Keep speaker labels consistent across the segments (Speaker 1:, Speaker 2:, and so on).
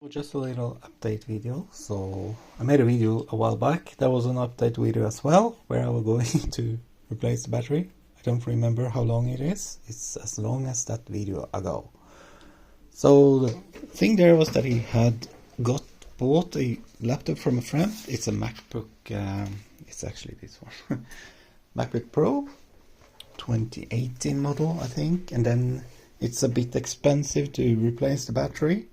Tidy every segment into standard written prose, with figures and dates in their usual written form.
Speaker 1: Well, just a little update video. So I made a video a while back. There was an update video as well where I was going to replace the battery. I don't remember how long it is. It's as long as that video ago. So the thing there was that he had bought a laptop from a friend. It's a MacBook. It's actually this one, MacBook Pro 2018 model, I think. And then it's a bit expensive to replace the battery.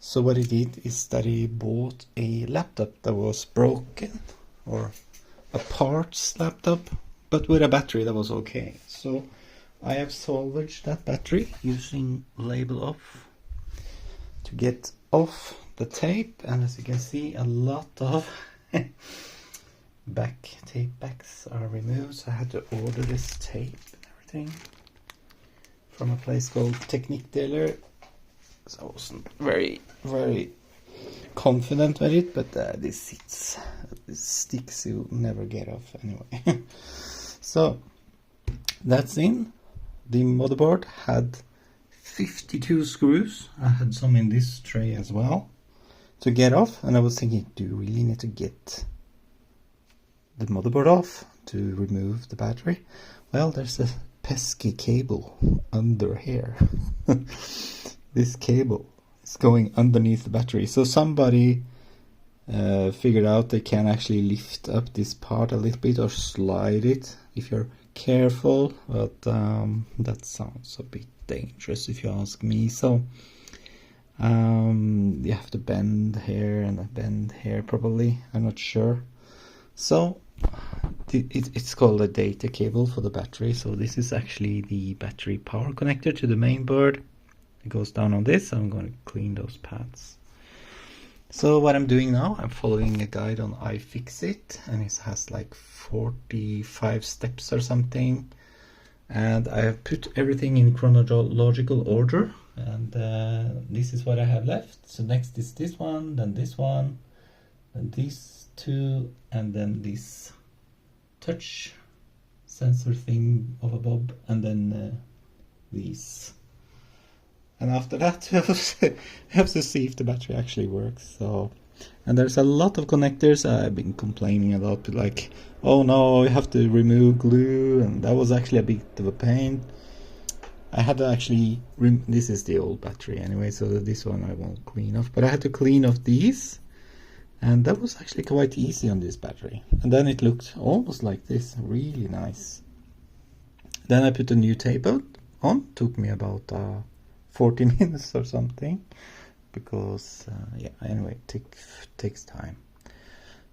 Speaker 1: So what he did is that he bought a laptop that was broken, or a parts laptop, but with a battery that was okay. So I have salvaged that battery using Label Off to get off the tape, and as you can see, a lot of tape backs are removed. So I had to order this tape and everything from a place called Technic Dealer. So I wasn't very confident with it, but this sticks, you'll never get off anyway. So that's in. The motherboard had 52 screws. I had some in this tray as well to get off, and I was thinking, do you really need to get the motherboard off to remove the battery? Well, there's a pesky cable under here. This cable is going underneath the battery. So somebody figured out they can actually lift up this part a little bit or slide it if you're careful, but that sounds a bit dangerous if you ask me. So you have to bend here and bend here probably, I'm not sure. So it's called a data cable for the battery. So this is actually the battery power connector to the main board. It goes down on this. I'm going to clean those pads. So what I'm doing now, I'm following a guide on iFixit, and it has like 45 steps or something, and I have put everything in chronological order, and this is what I have left. So next is this one, then these two, and then this touch sensor thing of a bob, and then these. And after that, you have to see if the battery actually works. So, and there's a lot of connectors. I've been complaining about, like, oh no, you have to remove glue, and that was actually a bit of a pain. I had to actually, this is the old battery anyway, so this one I won't clean off, but I had to clean off these, and that was actually quite easy on this battery. And then it looked almost like this, really nice. Then I put a new tape on, took me about 40 minutes or something, because yeah, anyway, it takes time.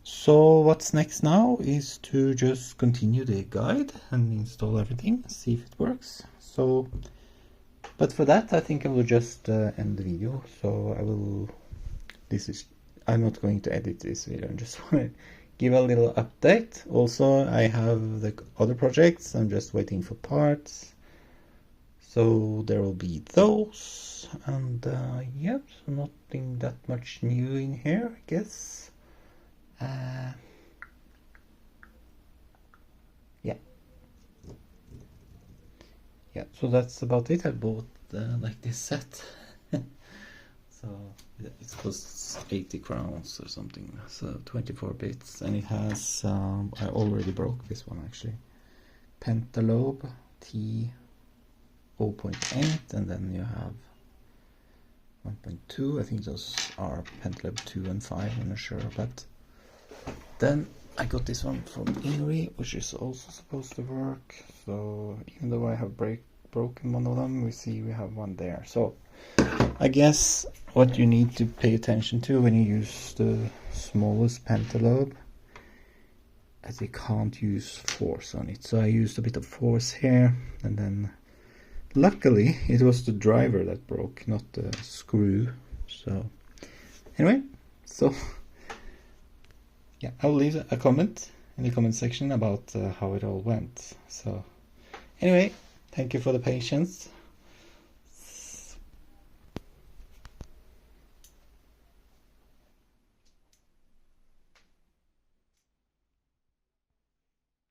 Speaker 1: So what's next now is to just continue the guide and install everything, see if it works. So, but for that I think I will just end the video. So I'm not going to edit this video, I just want to give a little update. Also, I have the other projects, I'm just waiting for parts. So there will be those, and yeah, so nothing that much new in here, I guess. Yeah, so that's about it. I bought like this set. So yeah, it costs 80 crowns or something, so 24 bits, and it has, I already broke this one actually, Pentalobe T 0.8, and then you have 1.2. I think those are Pentalobe 2 and 5, I'm not sure. But then I got this one from Inri, which is also supposed to work. So even though I have broken one of them, we see we have one there. So I guess what you need to pay attention to when you use the smallest Pentalobe, as you can't use force on it. So I used a bit of force here, and then luckily it was the driver that broke, not the screw. So anyway, so yeah, I'll leave a comment in the comment section about how it all went. So anyway, thank you for the patience.